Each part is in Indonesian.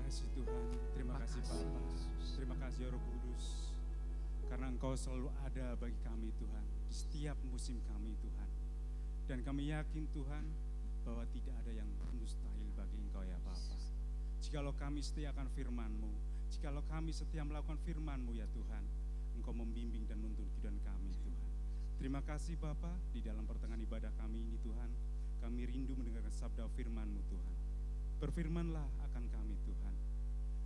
kasih Tuhan, terima kasih Bapa, terima kasih Roh Kudus, karena Engkau selalu ada bagi kami Tuhan, di setiap musim kami Tuhan. Dan kami yakin Tuhan, bahwa tidak ada yang mustahil bagi Engkau ya Bapa. Jikalau kami setia akan firman-Mu, jikalau kami setia melakukan firman-Mu ya Tuhan, Engkau membimbing dan menuntun kehidupan kami Tuhan. Terima kasih Bapa, di dalam pertengahan ibadah kami ini Tuhan, kami rindu mendengarkan sabda firman-Mu Tuhan. Berfirmanlah akan kami Tuhan,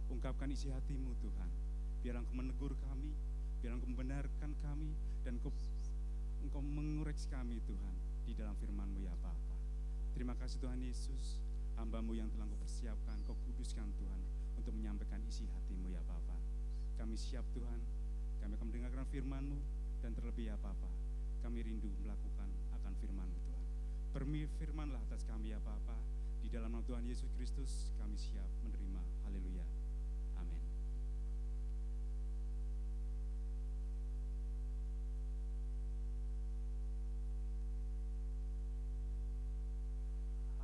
ungkapkan isi hati-Mu Tuhan, biar Engkau menegur kami, biar Engkau membenarkan kami, dan Engkau mengoreksi kami Tuhan, di dalam firman-Mu ya Bapa. Terima kasih Tuhan Yesus, hamba-Mu yang telah Engkau persiapkan, Engkau kuduskan Tuhan, untuk menyampaikan isi hati-Mu ya Bapa. Kami siap Tuhan, kami akan mendengarkan firman-Mu, dan terlebih ya Bapa, kami rindu melakukan akan firman-Mu Tuhan. Berfirmanlah atas kami ya Bapa. Di dalam nama Tuhan Yesus Kristus kami siap menerima. Haleluya. Amin.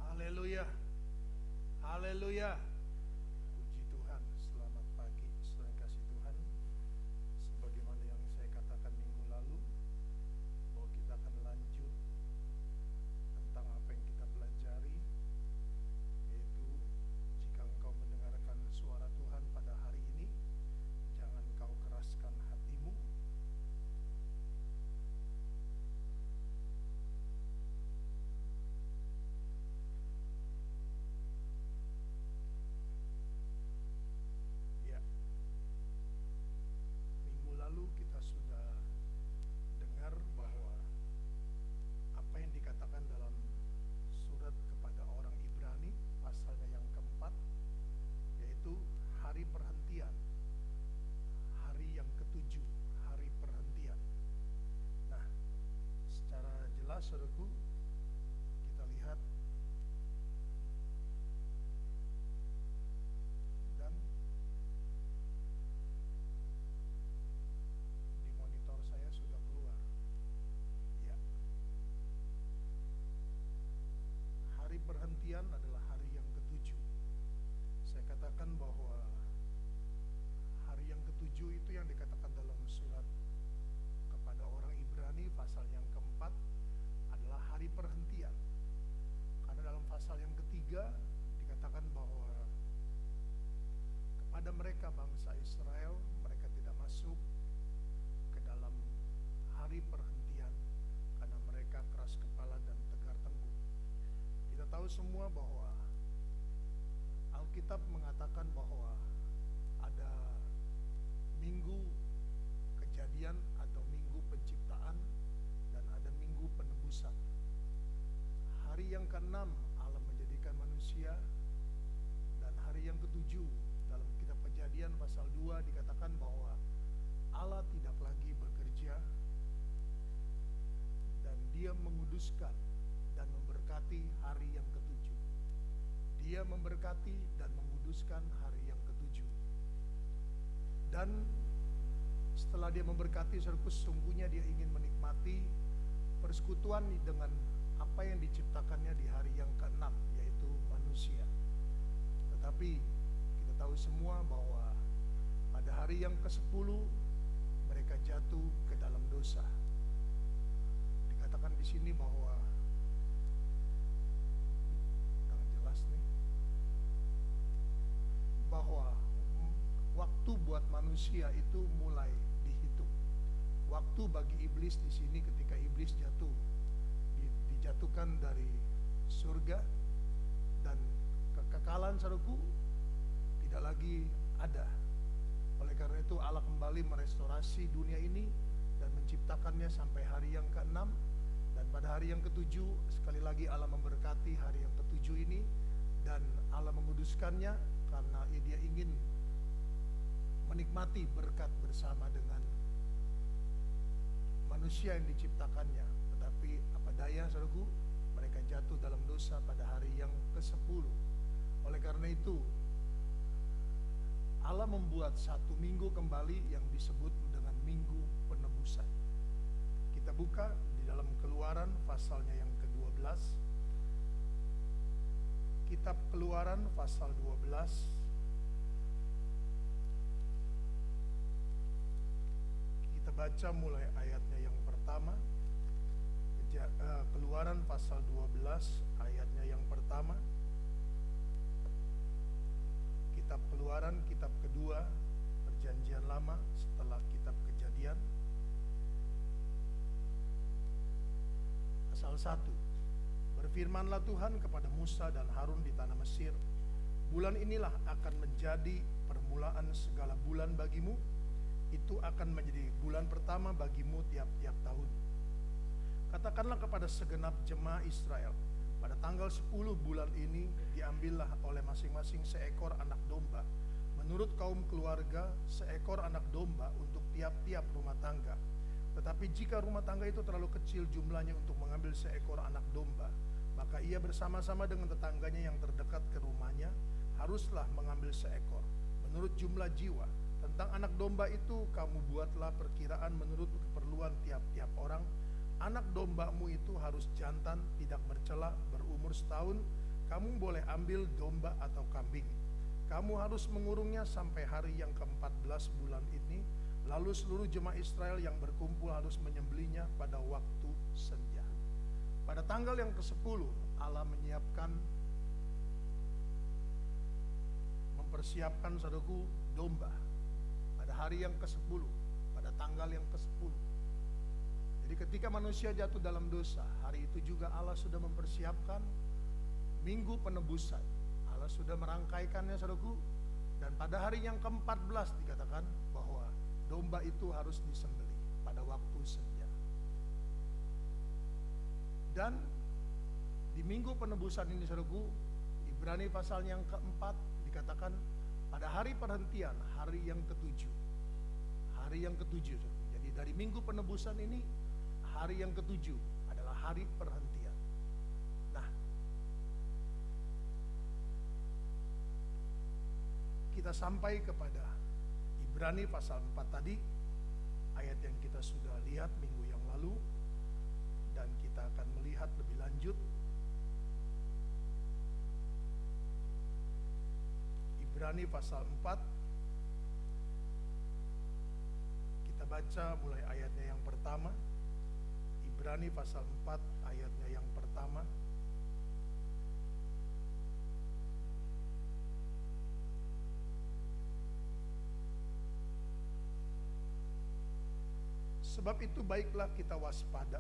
Haleluya. Haleluya. Puji Tuhan. Selamat pagi, saudara yang kasih Tuhan. Sebagaimana yang saya katakan minggu lalu, bahwa kita akan lanjut tentang apa yang kita pelajari, yaitu jika engkau mendengarkan suara Tuhan pada hari ini, jangan kau keraskan hatimu. Ya, minggu lalu kita sudah dengar bahwa apa yang dikatakan dalam surat kepada orang Ibrani pasalnya yang keempat, yaitu hari perhentian, hari yang ketujuh, hari perhentian. Nah, secara jelas saudaraku, kita lihat dan di monitor saya sudah keluar. Ya, hari perhentian adalah hari yang ketujuh. Saya katakan bahwa hari yang ketujuh itu yang dikatakan dalam surat kepada orang Ibrani pasal yang keempat adalah hari perhentian. Karena dalam pasal yang ketiga dikatakan bahwa kepada mereka bangsa Israel, mereka tidak masuk ke dalam hari perhentian karena mereka keras kepala dan tegar tengkuk. Kita tahu semua bahwa Alkitab mengatakan bahwa ada minggu kejadian atau minggu penciptaan dan ada minggu penebusan. Hari yang ke-6 Allah menjadikan manusia, dan hari yang ke-7 dalam kitab Kejadian pasal 2 dikatakan bahwa Allah tidak lagi bekerja dan Dia menguduskan dan memberkati hari yang ke-7. Dia memberkati dan menguduskan hari yang ke-7. Dan setelah Dia memberkati, saudaraku, sesungguhnya Dia ingin menikmati persekutuan dengan apa yang diciptakannya di hari yang ke-6, yaitu manusia. Tetapi kita tahu semua bahwa pada hari yang ke-10 mereka jatuh ke dalam dosa. Dikatakan di sini bahwa jelas nih, bahwa waktu buat manusia itu mulai dihitung. Waktu bagi iblis di sini ketika iblis jatuh, dijatuhkan dari surga, dan kekekalan saudaraku tidak lagi ada. Oleh karena itu Allah kembali merestorasi dunia ini dan menciptakannya sampai hari yang ke-6. Dan pada hari yang ke-7 sekali lagi Allah memberkati hari yang ke-7 ini, dan Allah menguduskannya karena Dia ingin menikmati berkat bersama dengan manusia yang diciptakannya. Tetapi apa daya saudaraku, mereka jatuh dalam dosa pada hari yang ke-10. Oleh karena itu Allah membuat satu minggu kembali yang disebut dengan minggu penebusan. Kita buka di dalam Keluaran pasalnya yang ke-12. Kitab Keluaran pasal 12 baca mulai ayatnya yang pertama. Keluaran pasal 12 ayatnya yang pertama. Kitab Keluaran, kitab kedua, Perjanjian Lama setelah kitab Kejadian. Pasal 1. Berfirmanlah Tuhan kepada Musa dan Harun di tanah Mesir, bulan inilah akan menjadi permulaan segala bulan bagimu. Itu akan menjadi bulan pertama bagimu tiap-tiap tahun. Katakanlah kepada segenap jemaah Israel, pada tanggal 10 bulan ini diambillah oleh masing-masing seekor anak domba, menurut kaum keluarga seekor anak domba untuk tiap-tiap rumah tangga. Tetapi jika rumah tangga itu terlalu kecil jumlahnya untuk mengambil seekor anak domba, maka ia bersama-sama dengan tetangganya yang terdekat ke rumahnya haruslah mengambil seekor menurut jumlah jiwa. Tentang anak domba itu kamu buatlah perkiraan menurut keperluan tiap-tiap orang. Anak dombamu itu harus jantan, tidak bercela, berumur setahun. Kamu boleh ambil domba atau kambing. Kamu harus mengurungnya sampai hari yang ke-14 bulan ini. Lalu seluruh jemaah Israel yang berkumpul harus menyembelihnya pada waktu senja. Pada tanggal yang ke-10 Allah mempersiapkan saudaraku domba. Pada hari yang ke-10, pada tanggal yang ke-10. Jadi ketika manusia jatuh dalam dosa, hari itu juga Allah sudah mempersiapkan minggu penebusan. Allah sudah merangkaikannya saudaraku. Dan pada hari yang ke-14 dikatakan bahwa domba itu harus disembelih pada waktu senja. Dan di minggu penebusan ini saudaraku, Ibrani pasal yang ke-4 dikatakan pada hari perhentian, hari yang ke-7. Hari yang ke-7. Jadi dari minggu penebusan ini, hari yang ke-7 adalah hari perhentian. Nah, kita sampai kepada Ibrani pasal 4 tadi, ayat yang kita sudah lihat minggu yang lalu, dan kita akan melihat lebih lanjut. Ibrani pasal 4, kita baca mulai ayatnya yang pertama. Ibrani pasal 4 ayatnya yang pertama. Sebab itu baiklah kita waspada,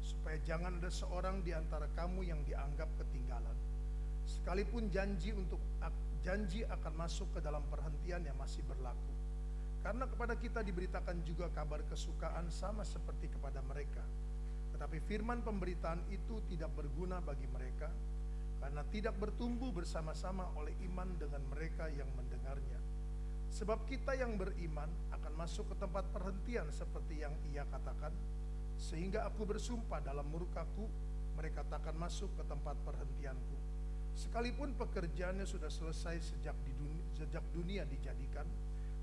supaya jangan ada seorang di antara kamu yang dianggap ketinggalan, sekalipun janji akan masuk ke dalam perhentian yang masih berlaku. Karena kepada kita diberitakan juga kabar kesukaan sama seperti kepada mereka. Tetapi firman pemberitaan itu tidak berguna bagi mereka, karena tidak bertumbuh bersama-sama oleh iman dengan mereka yang mendengarnya. Sebab kita yang beriman akan masuk ke tempat perhentian seperti yang ia katakan, sehingga aku bersumpah dalam murkaku, mereka takkan masuk ke tempat perhentianku. Sekalipun pekerjaannya sudah selesai sejak dunia dijadikan.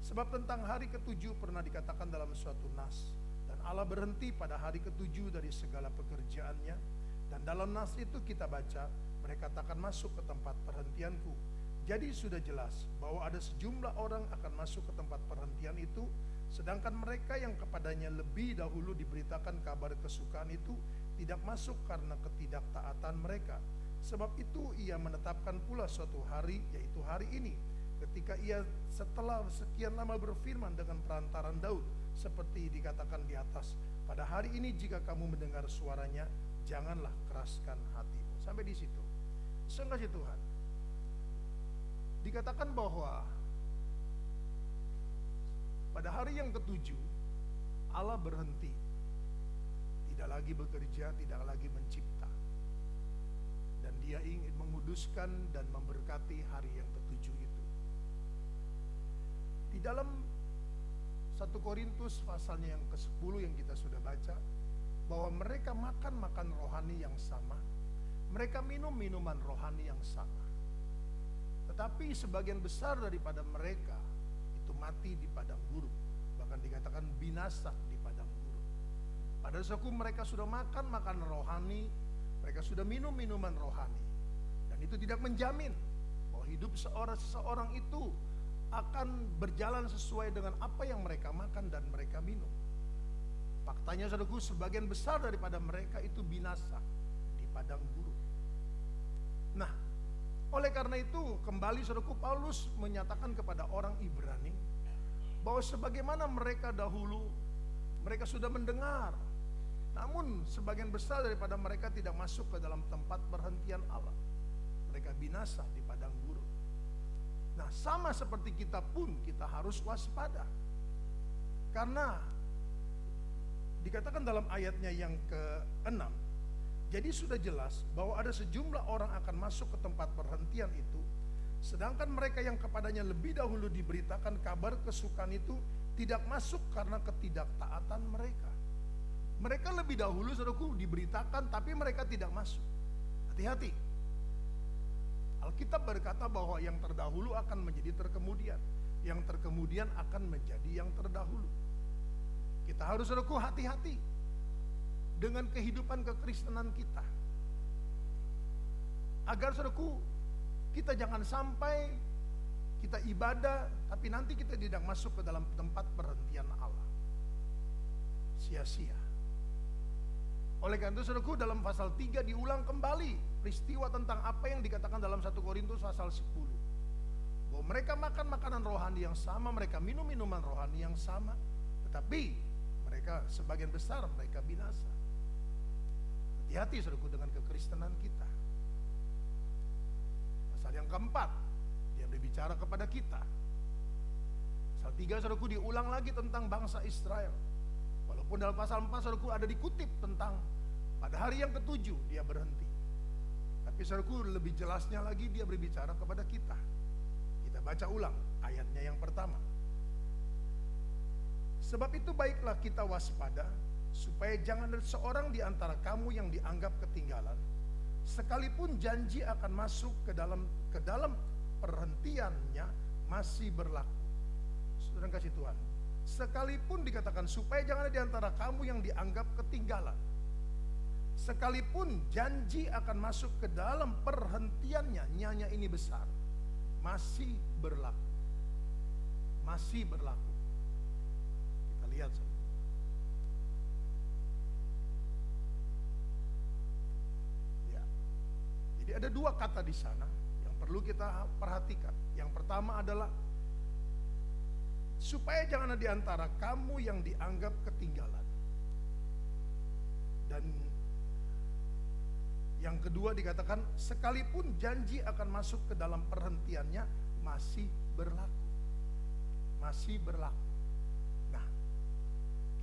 Sebab tentang hari ke-7 pernah dikatakan dalam suatu nas, dan Allah berhenti pada hari ke-7 dari segala pekerjaannya. Dan dalam nas itu kita baca, mereka takkan masuk ke tempat perhentianku. Jadi sudah jelas bahwa ada sejumlah orang akan masuk ke tempat perhentian itu, sedangkan mereka yang kepadanya lebih dahulu diberitakan kabar kesukaan itu tidak masuk karena ketidaktaatan mereka. Sebab itu ia menetapkan pula suatu hari, yaitu hari ini, ketika ia setelah sekian lama berfirman dengan perantaran Daud, seperti dikatakan di atas, pada hari ini jika kamu mendengar suaranya, janganlah keraskan hatimu. Sampai di situ. Sungguh Tuhan. Dikatakan bahwa pada hari yang ke-7 Allah berhenti, tidak lagi bekerja, tidak lagi mencipta, dan Dia ingin menguduskan dan memberkati hari yang ke-7 itu. Di dalam 1 Korintus pasalnya yang ke-10 yang kita sudah baca, bahwa mereka makan rohani yang sama, mereka minum minuman rohani yang sama. Tetapi sebagian besar daripada mereka itu mati di padang gurun, bahkan dikatakan binasa di padang gurun. Padahal suku mereka sudah makan rohani, mereka sudah minum minuman rohani, dan itu tidak menjamin bahwa hidup seseorang itu akan berjalan sesuai dengan apa yang mereka makan dan mereka minum. Faktanya saudaraku, sebagian besar daripada mereka itu binasa di padang gurun. Nah, oleh karena itu kembali saudaraku, Paulus menyatakan kepada orang Ibrani bahwa sebagaimana mereka dahulu, mereka sudah mendengar, namun sebagian besar daripada mereka tidak masuk ke dalam tempat perhentian Allah. Mereka binasa di padang gurun. Nah, sama seperti kita pun, kita harus waspada. Karena dikatakan dalam ayatnya yang ke-6, jadi sudah jelas bahwa ada sejumlah orang akan masuk ke tempat perhentian itu, sedangkan mereka yang kepadanya lebih dahulu diberitakan kabar kesukaan itu tidak masuk karena ketidaktaatan mereka. Mereka lebih dahulu saudaraku diberitakan, tapi mereka tidak masuk. Hati-hati. Alkitab berkata bahwa yang terdahulu akan menjadi terkemudian, yang terkemudian akan menjadi yang terdahulu. Kita harus saudaraku hati-hati dengan kehidupan kekristenan kita, agar saudaraku kita jangan sampai kita ibadah tapi nanti kita tidak masuk ke dalam tempat perhentian Allah, sia-sia. Oleh karena itu saudaraku, dalam pasal 3 diulang kembali peristiwa tentang apa yang dikatakan dalam 1 Korintus pasal 10, bahwa mereka makan makanan rohani yang sama, mereka minum minuman rohani yang sama, tetapi mereka sebagian besar mereka binasa. Hati-hati saudaraku dengan kekristenan kita. Pasal yang keempat, dia berbicara kepada kita. Pasal 3 saudaraku diulang lagi tentang bangsa Israel. Walaupun dalam pasal 4 saudaraku ada dikutip tentang pada hari yang ke-7 dia berhenti. Tapi saudaraku lebih jelasnya lagi dia berbicara kepada kita. Kita baca ulang ayatnya yang pertama. Sebab itu baiklah kita waspada, supaya jangan ada seorang di antara kamu yang dianggap ketinggalan, sekalipun janji akan masuk ke dalam perhentiannya masih berlaku. Saudara kasih Tuhan, sekalipun dikatakan supaya jangan ada di antara kamu yang dianggap ketinggalan, sekalipun janji akan masuk ke dalam perhentiannya, nyanya ini besar, masih berlaku. Masih berlaku. Kita lihat saudara. Ya. Jadi ada dua kata di sana yang perlu kita perhatikan. Yang pertama adalah supaya jangan ada di antara kamu yang dianggap ketinggalan. Dan yang kedua dikatakan sekalipun janji akan masuk ke dalam perhentiannya masih berlaku. Masih berlaku. Nah,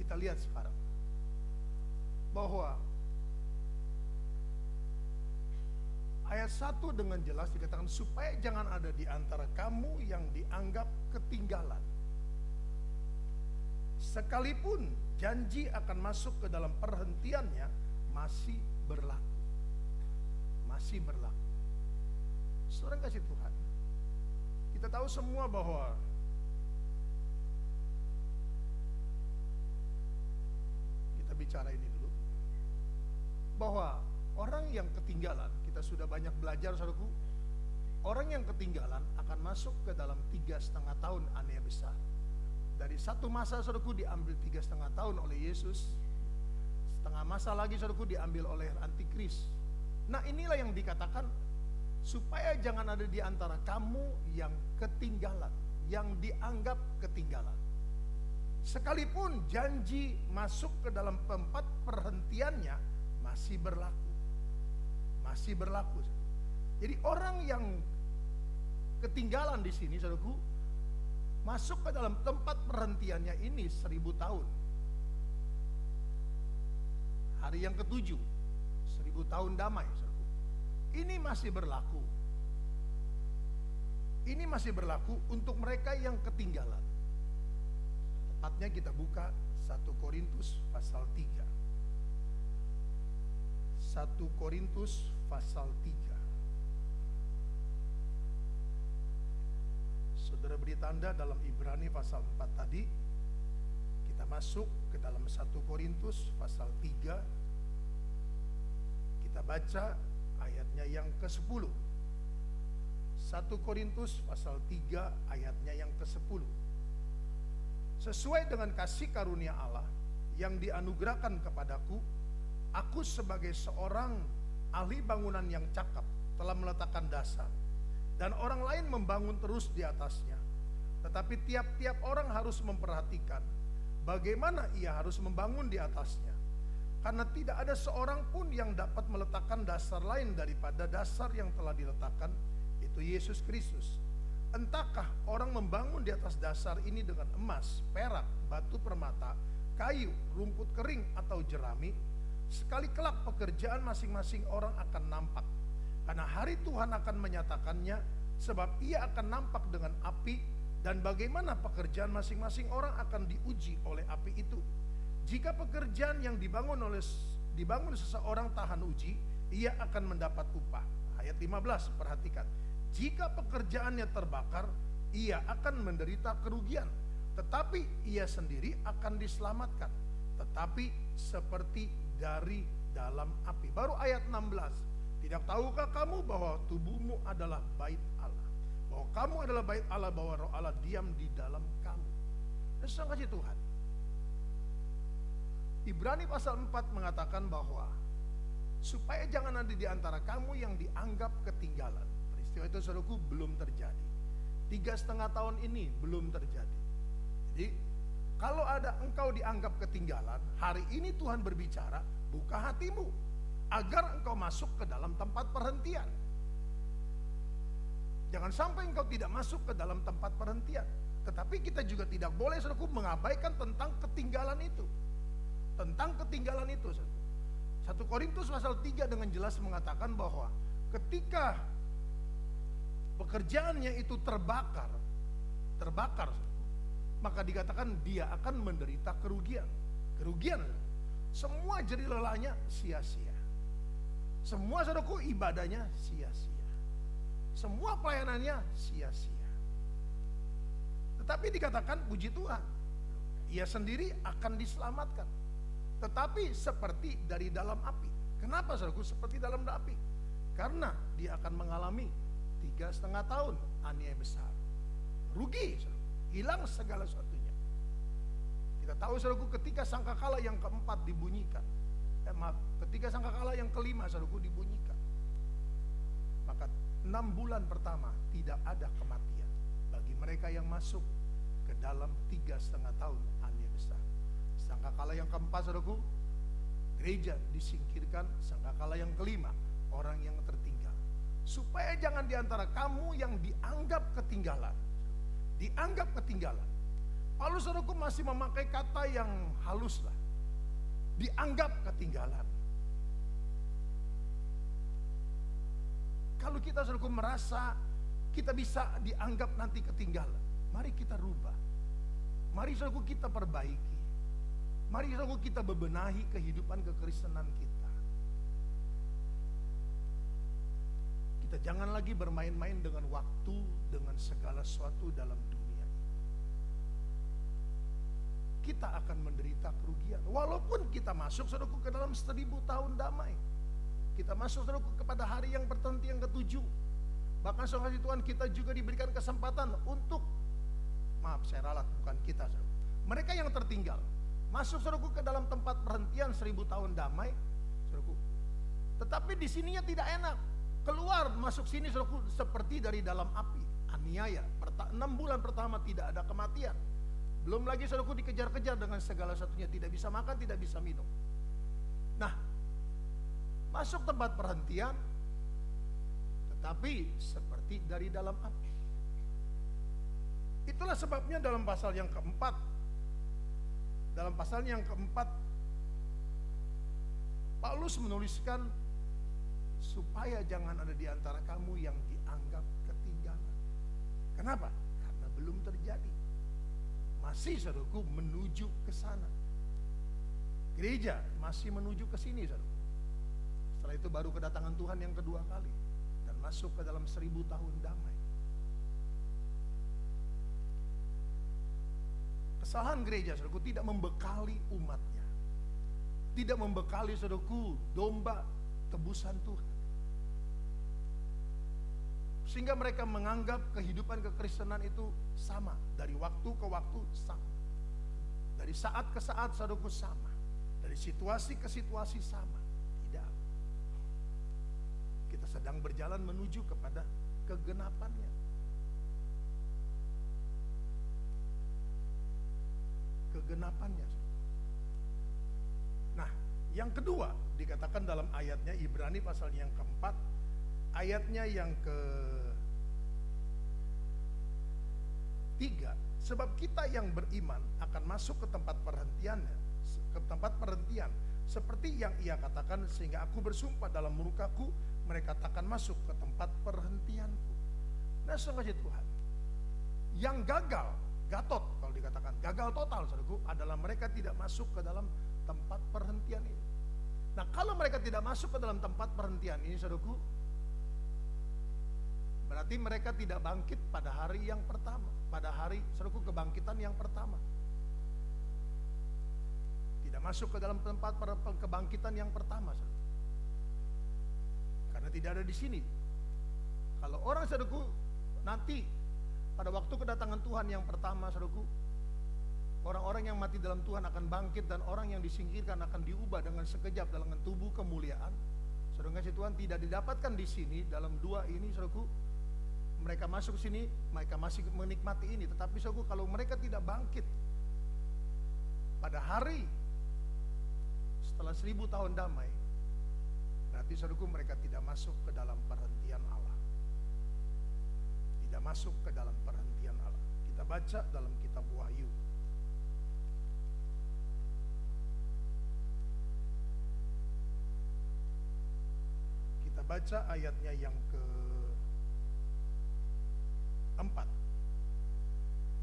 kita lihat sekarang bahwa ayat 1 dengan jelas dikatakan supaya jangan ada di antara kamu yang dianggap ketinggalan. Sekalipun janji akan masuk ke dalam perhentiannya masih berlaku. Masih berlaku. Saudara kasih Tuhan, kita tahu semua bahwa kita bicara ini dulu, bahwa orang yang ketinggalan, kita sudah banyak belajar saudaraku, orang yang ketinggalan akan masuk ke dalam 3,5 tahun aneh besar. Dari satu masa saudaraku diambil 3,5 tahun oleh Yesus, setengah masa lagi saudaraku diambil oleh antikris. Nah inilah yang dikatakan supaya jangan ada di antara kamu yang ketinggalan, yang dianggap ketinggalan. Sekalipun janji masuk ke dalam tempat perhentiannya masih berlaku. Masih berlaku. Jadi orang yang ketinggalan di sini saudaraku masuk ke dalam tempat perhentiannya ini 1000 tahun. Hari yang ke-7, 1000 tahun damai saudaraku. Ini masih berlaku. Ini masih berlaku untuk mereka yang ketinggalan. Tepatnya kita buka 1 Korintus pasal 3. 1 Korintus pasal 3. Saudara beri tanda dalam Ibrani pasal 4 tadi. Kita masuk ke dalam 1 Korintus pasal 3. Kita baca ayatnya yang ke-10. 1 Korintus pasal 3 ayatnya yang ke-10. Sesuai dengan kasih karunia Allah yang dianugerahkan kepadaku, aku sebagai seorang ahli bangunan yang cakap telah meletakkan dasar, dan orang lain membangun terus di atasnya. Tetapi tiap-tiap orang harus memperhatikan bagaimana ia harus membangun di atasnya. Karena tidak ada seorang pun yang dapat meletakkan dasar lain daripada dasar yang telah diletakkan, itu Yesus Kristus. Entahkah orang membangun di atas dasar ini dengan emas, perak, batu permata, kayu, rumput kering, atau jerami, sekali kelak pekerjaan masing-masing orang akan nampak. Karena hari Tuhan akan menyatakannya, sebab ia akan nampak dengan api, dan bagaimana pekerjaan masing-masing orang akan diuji oleh api itu. Jika pekerjaan yang dibangun seseorang tahan uji, ia akan mendapat upah. Ayat 15, perhatikan. Jika pekerjaannya terbakar, ia akan menderita kerugian, tetapi ia sendiri akan diselamatkan, tetapi seperti dari dalam api. Baru ayat 16. Tidak tahukah kamu bahwa tubuhmu adalah bait Allah, bahwa kamu adalah bait Allah, bahwa Roh Allah diam di dalam kamu. Dan kasih Tuhan, Ibrani pasal 4 mengatakan bahwa supaya jangan ada di antara kamu yang dianggap ketinggalan. Peristiwa itu saudaraku belum terjadi. 3,5 tahun ini belum terjadi. Jadi kalau ada engkau dianggap ketinggalan, hari ini Tuhan berbicara, buka hatimu agar engkau masuk ke dalam tempat perhentian. Jangan sampai engkau tidak masuk ke dalam tempat perhentian. Tetapi kita juga tidak boleh saudaraku mengabaikan tentang ketinggalan itu. Tentang ketinggalan itu. 1 Korintus pasal 3 dengan jelas mengatakan bahwa ketika pekerjaannya itu terbakar, maka dikatakan dia akan menderita kerugian. Semua jerih lelahnya sia-sia. Semua saudaraku ibadahnya sia-sia. Semua pelayanannya sia-sia. Tetapi dikatakan puji Tuhan, ia sendiri akan diselamatkan, tetapi seperti dari dalam api. Kenapa saudaraku seperti dalam api? Karena dia akan mengalami 3,5 tahun aniaya besar. Rugi, saudaraku. Hilang segala sesuatunya. Kita tahu saudaraku ketika sangkakala yang keempat dibunyikan, ketika sangkakala yang kelima saudaraku dibunyikan, maka 6 bulan pertama tidak ada kematian bagi mereka yang masuk ke dalam 3,5 tahun aniaya besar. Sangkakala yang keempat saudaraku, gereja disingkirkan. Sangkakala yang kelima, orang yang tertinggal. Supaya jangan diantara kamu yang dianggap ketinggalan. Paulus saudaraku masih memakai kata yang halus lah. Dianggap ketinggalan. Kalau kita saudaraku merasa kita bisa dianggap nanti ketinggalan, mari kita rubah. Mari saudaraku kita perbaiki. Mari saudaraku kita bebenahi kehidupan kekristenan kita. Kita jangan lagi bermain-main dengan waktu, dengan segala sesuatu dalam dunia ini. Kita akan menderita kerugian. Walaupun kita masuk saudaraku ke dalam 1000 tahun damai. Kita masuk saudaraku kepada hari yang bertentu yang ke-7. Bahkan saudara Tuhan, kita juga diberikan kesempatan untuk, maaf saya ralat, bukan kita saudaraku, mereka yang tertinggal masuk saudaraku ke dalam tempat perhentian 1000 tahun damai saudaraku. Tetapi di sininya tidak enak. Keluar masuk sini saudaraku seperti dari dalam api. Aniaya. 6 bulan pertama tidak ada kematian. Belum lagi saudaraku dikejar-kejar dengan segala satunya, tidak bisa makan, tidak bisa minum. Nah, masuk tempat perhentian, tetapi seperti dari dalam api. Itulah sebabnya dalam pasal yang keempat, Paulus menuliskan supaya jangan ada di antara kamu yang dianggap ketinggalan. Kenapa? Karena belum terjadi. Masih saudaraku menuju ke sana. Gereja masih menuju ke sini saudaraku. Setelah itu baru kedatangan Tuhan yang kedua kali dan masuk ke dalam 1000 tahun damai. Kesalahan gereja saudaraku tidak membekali umatnya, tidak membekali saudaraku domba tebusan Tuhan, sehingga mereka menganggap kehidupan kekristenan itu sama, dari waktu ke waktu sama. Dari saat ke saat saudaraku sama. Dari situasi ke situasi sama. Tidak. Kita sedang berjalan menuju kepada kegenapannya. Kegenapannya. Nah, yang kedua dikatakan dalam ayatnya Ibrani pasal yang keempat, ayatnya yang ke-3, sebab kita yang beriman akan masuk ke tempat perhentiannya, seperti yang ia katakan, sehingga aku bersumpah dalam murkaku, mereka takkan masuk ke tempat perhentianku. Nah, saudara Tuhan, yang gagal, gatot kalau dikatakan, gagal total saudaraku, adalah mereka tidak masuk ke dalam tempat perhentian ini. Nah, kalau mereka tidak masuk ke dalam tempat perhentian ini saudaraku, berarti mereka tidak bangkit pada hari yang pertama, pada hari saudaraku kebangkitan yang pertama. Tidak masuk ke dalam tempat kebangkitan yang pertama, saudaraku. Karena tidak ada di sini. Kalau orang saudaraku nanti pada waktu kedatangan Tuhan yang pertama, saudaraku, orang-orang yang mati dalam Tuhan akan bangkit, dan orang yang disingkirkan akan diubah dengan sekejap dengan tubuh kemuliaan. Saudara kasih Tuhan, tidak didapatkan di sini dalam dua ini, saudaraku. Mereka masuk sini, mereka masih menikmati ini. Tetapi saudaraku, kalau mereka tidak bangkit pada hari setelah 1000 tahun damai, berarti saudaraku mereka tidak masuk ke dalam perhentian Allah. Tidak masuk ke dalam perhentian Allah. Kita baca dalam kitab Wahyu. Kita baca ayatnya yang ke-4.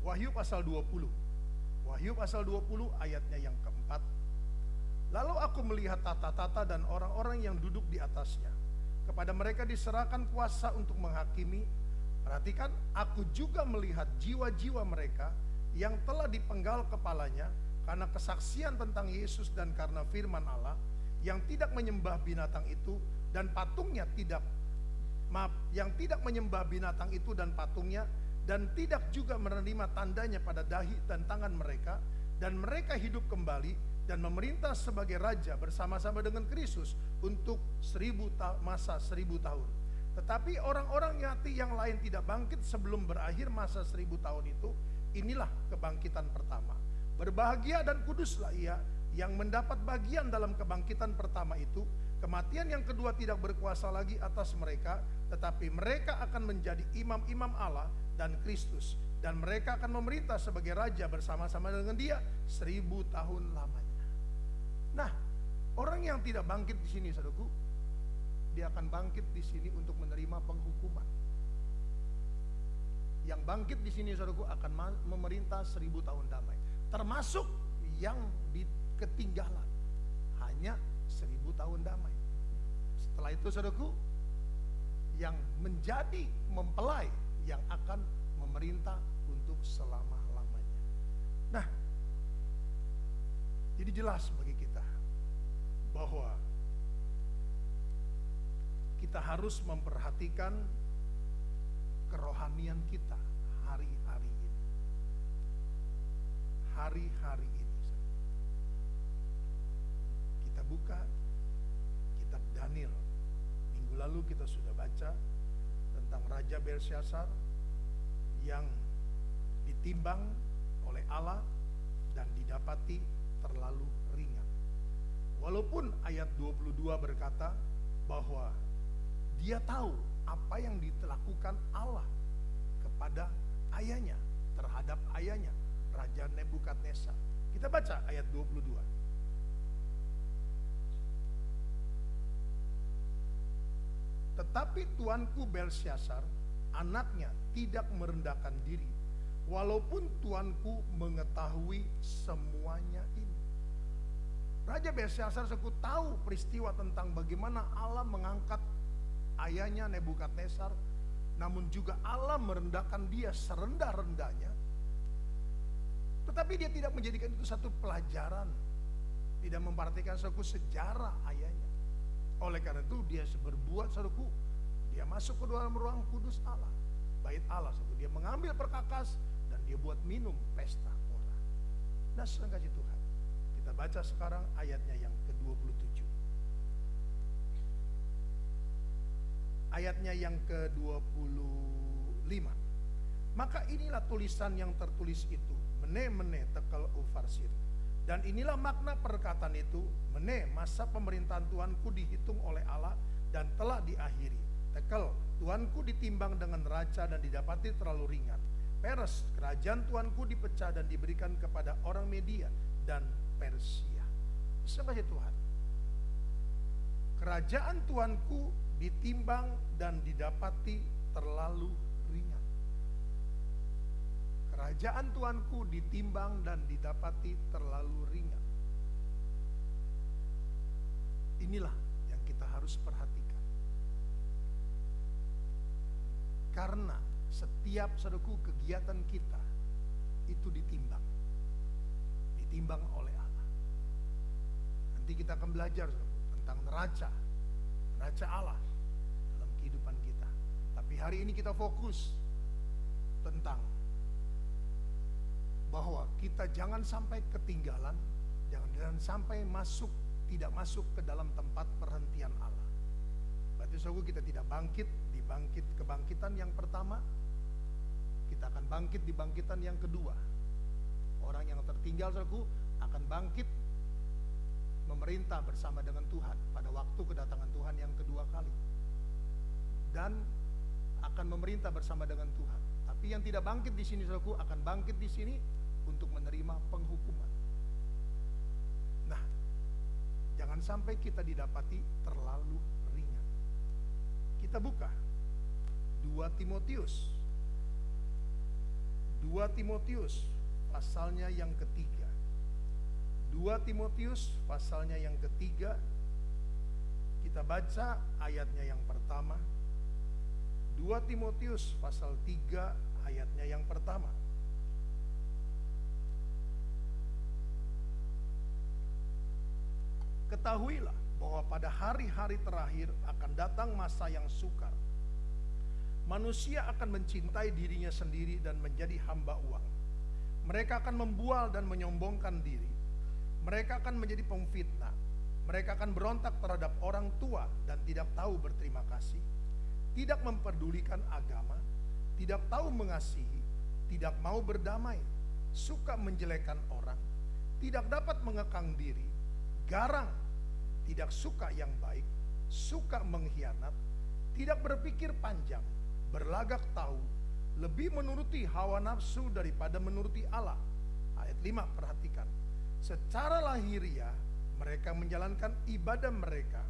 Wahyu pasal 20. Wahyu pasal 20 ayatnya yang ke-4. Lalu aku melihat tata-tata dan orang-orang yang duduk di atasnya. Kepada mereka diserahkan kuasa untuk menghakimi. Perhatikan, aku juga melihat jiwa-jiwa mereka yang telah dipenggal kepalanya karena kesaksian tentang Yesus dan karena firman Allah, yang tidak menyembah binatang itu dan patungnya yang tidak menyembah binatang itu dan patungnya, dan tidak juga menerima tandanya pada dahi dan tangan mereka, dan mereka hidup kembali dan memerintah sebagai raja bersama-sama dengan Kristus untuk 1000 tahun. Tetapi orang-orang yang lain tidak bangkit sebelum berakhir masa 1000 tahun itu. Inilah kebangkitan pertama. Berbahagia dan kuduslah ia yang mendapat bagian dalam kebangkitan pertama itu. Kematian yang kedua tidak berkuasa lagi atas mereka, tetapi mereka akan menjadi imam-imam Allah dan Kristus, dan mereka akan memerintah sebagai raja bersama-sama dengan Dia 1000 tahun lamanya. Nah, orang yang tidak bangkit di sini, saudaraku, dia akan bangkit di sini untuk menerima penghukuman. Yang bangkit di sini, saudaraku, akan memerintah 1000 tahun damai, termasuk yang ketinggalan hanya 1000 tahun damai. Setelah itu, saudaraku, yang menjadi mempelai yang akan memerintah untuk selama-lamanya. Nah, jadi jelas bagi kita bahwa kita harus memperhatikan kerohanian kita hari-hari ini. Hari-hari ini. Kita buka kitab Daniel. Minggu lalu kita sudah baca tentang Raja Belsyazar yang ditimbang oleh Allah dan didapati terlalu ringan. Walaupun ayat 22 berkata bahwa dia tahu apa yang dilakukan Allah kepada ayahnya, terhadap ayahnya, Raja Nebukadnezar. Kita baca ayat 22. Tetapi tuanku Belsyazar, anaknya, tidak merendahkan diri, walaupun tuanku mengetahui semuanya ini. Raja Belsyazar tahu peristiwa tentang bagaimana Allah mengangkat ayahnya Nebukadnezar, namun juga Allah merendahkan dia serendah-rendahnya. Tetapi dia tidak menjadikan itu satu pelajaran, tidak memperhatikan suatu sejarah ayahnya. Oleh karena itu dia berbuat saudaraku, dia masuk ke dalam ruang kudus Allah, bait Allah, dia mengambil perkakas dan dia buat minum pesta orang. Nah, saudara kasih Tuhan, kita baca sekarang ayatnya yang ke-27. Ayatnya yang ke-25. Maka inilah tulisan yang tertulis itu, mene tekel ufarsir. Dan inilah makna perkataan itu, mene masa pemerintahan Tuanku dihitung oleh Allah dan telah diakhiri. Tekel, Tuanku ditimbang dengan raja dan didapati terlalu ringan. Peres, kerajaan Tuanku dipecah dan diberikan kepada orang Media dan Persia. Sebagai Tuhan, kerajaan Tuanku ditimbang dan didapati terlalu ringan. Kerajaan Tuanku ditimbang dan didapati terlalu ringan. Inilah yang kita harus perhatikan. Karena setiap saudaraku kegiatan kita itu ditimbang oleh Allah. Nanti kita akan belajar saudaraku, tentang neraca Allah dalam kehidupan kita. Tapi hari ini kita fokus tentang bahwa kita jangan sampai ketinggalan, jangan sampai tidak masuk ke dalam tempat perhentian Allah. Berarti saudaraku, kita tidak kebangkitan yang pertama, kita akan bangkit di bangkitan yang kedua. Orang yang tertinggal saudaraku akan bangkit memerintah bersama dengan Tuhan pada waktu kedatangan Tuhan yang kedua kali, dan akan memerintah bersama dengan Tuhan. Tapi yang tidak bangkit di sini saudaraku akan bangkit di sini untuk menerima penghukuman. Nah, jangan sampai kita didapati terlalu ringan. Kita buka 2 Timotius pasalnya yang ketiga. 2 Timotius pasalnya yang ketiga. Kita baca ayatnya yang pertama. 2 Timotius pasal 3 ayatnya yang pertama. Ketahuilah bahwa pada hari-hari terakhir akan datang masa yang sukar. Manusia akan mencintai dirinya sendiri dan menjadi hamba uang. Mereka akan membual dan menyombongkan diri. Mereka akan menjadi pemfitnah. Mereka akan berontak terhadap orang tua dan tidak tahu berterima kasih. Tidak memperdulikan agama, tidak tahu mengasihi, tidak mau berdamai, suka menjelekkan orang, tidak dapat mengekang diri, garang, tidak suka yang baik, suka mengkhianat, tidak berpikir panjang, berlagak tahu, lebih menuruti hawa nafsu daripada menuruti Allah. Ayat 5, perhatikan. Secara lahiriah mereka menjalankan ibadah mereka,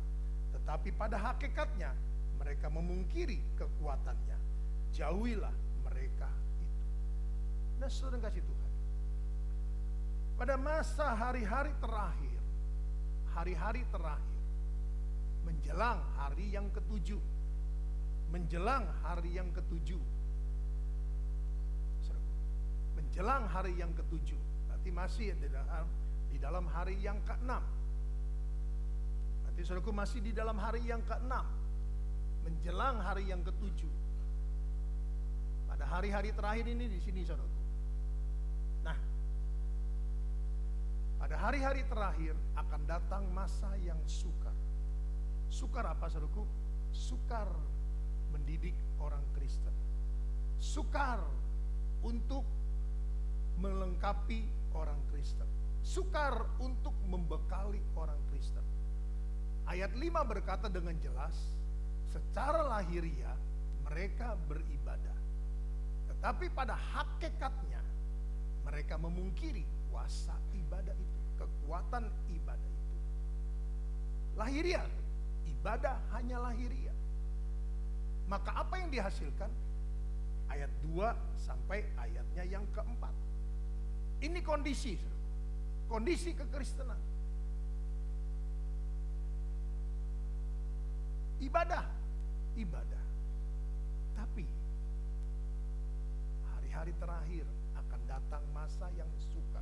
tetapi pada hakikatnya mereka memungkiri kekuatannya. Jauhilah mereka itu. Nah, saudara kasih Tuhan, pada masa hari-hari terakhir, menjelang hari yang ketujuh, menjelang hari yang ketujuh, berarti masih di dalam hari yang ke-6. Berarti saudaraku masih di dalam hari yang ke-6, menjelang hari yang ketujuh. Pada hari-hari terakhir ini di sini saudaraku. Nah, pada hari-hari terakhir akan datang masa yang sukar. Sukar apa saudaraku? Sukar mendidik orang Kristen. Sukar untuk melengkapi orang Kristen. Sukar untuk membekali orang Kristen. Ayat 5 berkata dengan jelas, secara lahiriah mereka beribadah, tetapi pada hakikatnya mereka memungkiri kuasa ibadah itu, kekuatan ibadah itu. Lahiriah, ibadah hanya lahiriah. Maka apa yang dihasilkan? Ayat 2 sampai ayatnya yang ke-4. Ini kondisi kekristenan. Ibadah. Tapi hari-hari terakhir akan datang masa yang sukar.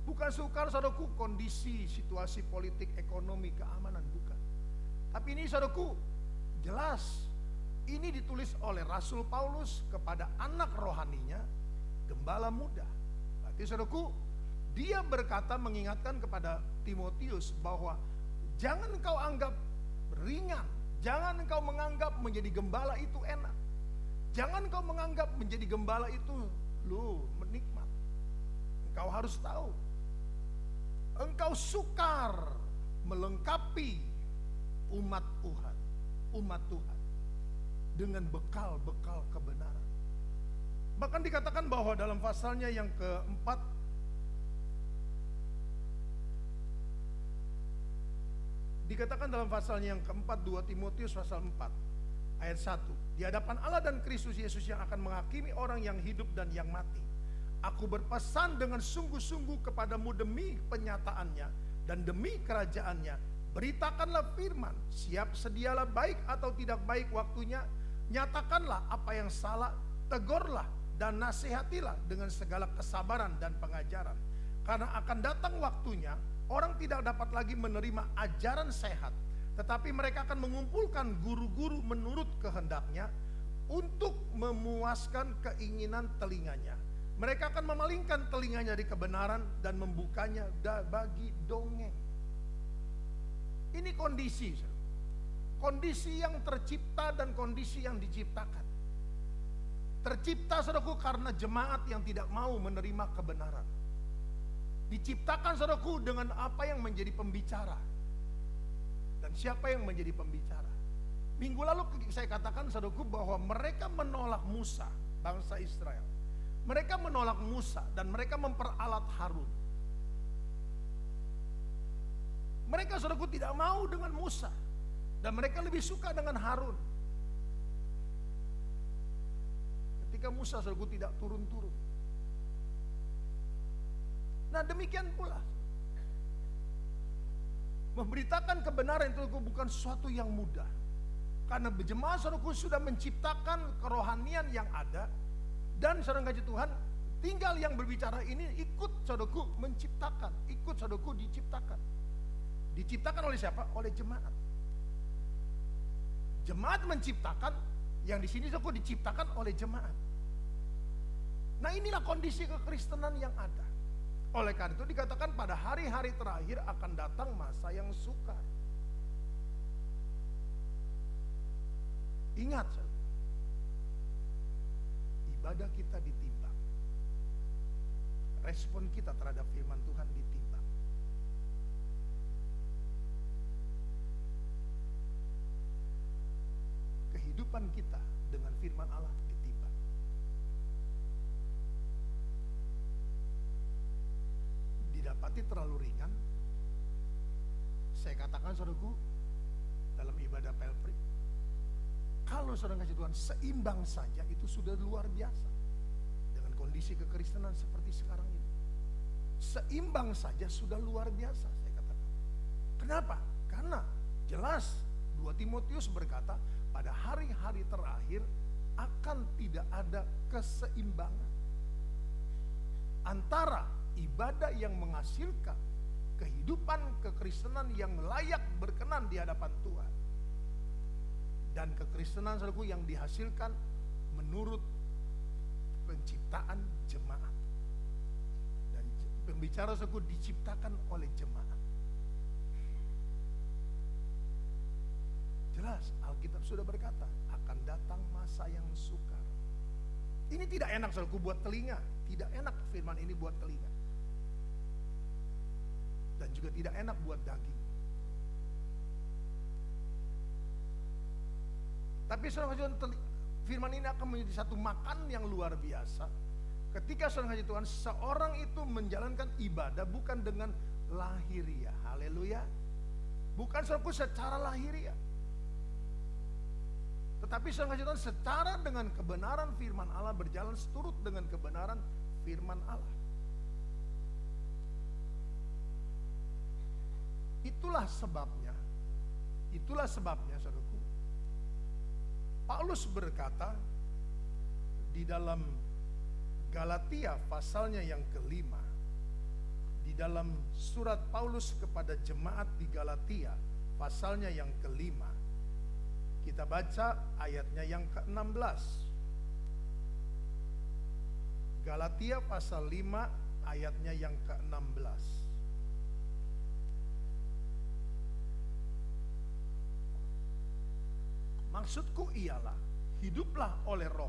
Bukan sukar saudaraku kondisi, situasi politik, ekonomi, keamanan, bukan. Tapi ini saudaraku jelas, ini ditulis oleh Rasul Paulus kepada anak rohaninya, gembala muda. Berarti saudaraku, dia berkata mengingatkan kepada Timotius bahwa jangan engkau anggap ringan, jangan engkau menganggap menjadi gembala itu enak, jangan engkau menganggap menjadi gembala itu menikmat. Engkau harus tahu, engkau sukar melengkapi umat Tuhan dengan bekal-bekal kebenaran. Bahkan dikatakan bahwa dalam pasalnya yang keempat, dikatakan dalam pasalnya yang keempat, 2 Timotius pasal 4 ayat 1, di hadapan Allah dan Kristus Yesus yang akan menghakimi orang yang hidup dan yang mati, aku berpesan dengan sungguh-sungguh kepadamu demi penyataannya dan demi kerajaannya, beritakanlah firman, siap sedialah baik atau tidak baik waktunya, nyatakanlah apa yang salah, tegurlah dan nasihatilah dengan segala kesabaran dan pengajaran. Karena akan datang waktunya orang tidak dapat lagi menerima ajaran sehat, tetapi mereka akan mengumpulkan guru-guru menurut kehendaknya untuk memuaskan keinginan telinganya. Mereka akan memalingkan telinganya dari kebenaran dan membukanya bagi dongeng. Ini kondisi yang tercipta dan kondisi yang diciptakan. Tercipta, saudaraku, karena jemaat yang tidak mau menerima kebenaran. Diciptakan, saudaraku, dengan apa yang menjadi pembicara. Dan siapa yang menjadi pembicara? Minggu lalu saya katakan, saudaraku, bahwa mereka menolak Musa, bangsa Israel. Mereka menolak Musa dan mereka memperalat Harun. Mereka, saudaraku, tidak mau dengan Musa dan mereka lebih suka dengan Harun. Ketika Musa, saudaraku, tidak turun-turun. Nah, demikian pula memberitakan kebenaran itu bukan sesuatu yang mudah. Karena jemaat, saudaraku, sudah menciptakan kerohanian yang ada, dan saudara kasih Tuhan, tinggal yang berbicara ini ikut, saudaraku, menciptakan, ikut, saudaraku, diciptakan. Diciptakan oleh siapa? Oleh jemaat. Jemaat menciptakan, yang di sini, saudaraku, diciptakan oleh jemaat. Nah, inilah kondisi kekristenan yang ada. Oleh karena itu dikatakan pada hari-hari terakhir akan datang masa yang sukar. Ingat, ibadah kita ditimbang. Respon kita terhadap firman Tuhan ditimbang. Kehidupan kita dengan firman Allah ditimbang. Didapati terlalu ringan, saya katakan, saudaraku, dalam ibadah pelprik, kalau saudara kasih Tuhan seimbang saja itu sudah luar biasa. Dengan kondisi kekristenan seperti sekarang ini, seimbang saja sudah luar biasa, saya katakan. Kenapa? Karena jelas 2 Timotius berkata pada hari-hari terakhir akan tidak ada keseimbangan antara ibadah yang menghasilkan kehidupan kekristenan yang layak berkenan di hadapan Tuhan dan kekristenan, saudaraku, yang dihasilkan menurut penciptaan jemaat. Dan pembicara, saudaraku, diciptakan oleh jemaat. Jelas Alkitab sudah berkata akan datang masa yang sukar. Ini tidak enak, saudaraku, buat telinga. Tidak enak firman ini buat telinga. Dan juga tidak enak buat daging. Tapi saudara firman ini akan menjadi satu makan yang luar biasa. Ketika saudara Tuhan, seorang itu menjalankan ibadah bukan dengan lahiriah. Haleluya. Bukan secara lahiriah. Tetapi saudara Tuhan, secara dengan kebenaran firman Allah, berjalan seturut dengan kebenaran firman Allah. Itulah sebabnya, saudaraku, Paulus berkata di dalam Galatia pasalnya yang kelima, di dalam surat Paulus kepada jemaat di Galatia pasalnya yang kelima, kita baca ayatnya yang ke-16. Galatia pasal 5 ayatnya yang ke-16. Maksudku ialah, hiduplah oleh roh,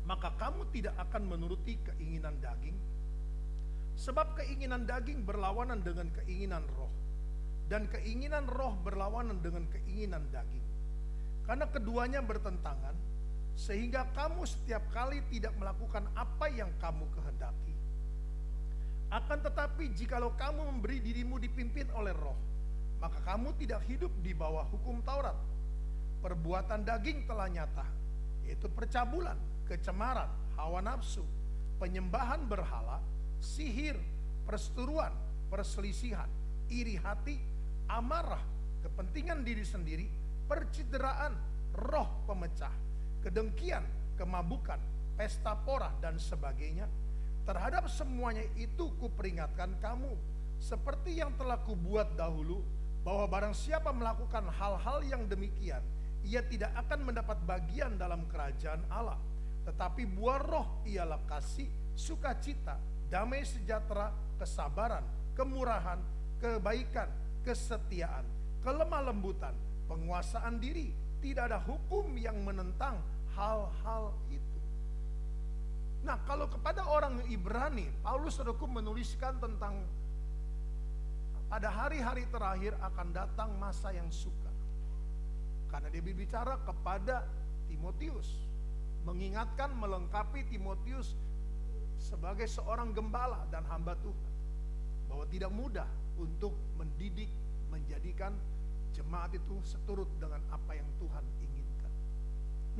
maka kamu tidak akan menuruti keinginan daging. Sebab keinginan daging berlawanan dengan keinginan roh, dan keinginan roh berlawanan dengan keinginan daging. Karena keduanya bertentangan, sehingga kamu setiap kali tidak melakukan apa yang kamu kehendaki. Akan tetapi jikalau kamu memberi dirimu dipimpin oleh roh, maka kamu tidak hidup di bawah hukum Taurat. Perbuatan daging telah nyata, yaitu percabulan, kecemaran, hawa nafsu, penyembahan berhala, sihir, perseteruan, perselisihan, iri hati, amarah, kepentingan diri sendiri, percideraan, roh pemecah, kedengkian, kemabukan, pesta pora, dan sebagainya. Terhadap semuanya itu kuperingatkan kamu, seperti yang telah kubuat dahulu, bahwa barang siapa melakukan hal-hal yang demikian, ia tidak akan mendapat bagian dalam kerajaan Allah. Tetapi buah roh ialah kasih, sukacita, damai sejahtera, kesabaran, kemurahan, kebaikan, kesetiaan, kelemah lembutan, penguasaan diri. Tidak ada hukum yang menentang hal-hal itu. Nah, kalau kepada orang Ibrani, Paulus saudaraku menuliskan tentang pada hari-hari terakhir akan datang masa yang sukar. Karena dia berbicara kepada Timotius, mengingatkan, melengkapi Timotius sebagai seorang gembala dan hamba Tuhan, bahwa tidak mudah untuk mendidik, menjadikan jemaat itu seturut dengan apa yang Tuhan inginkan.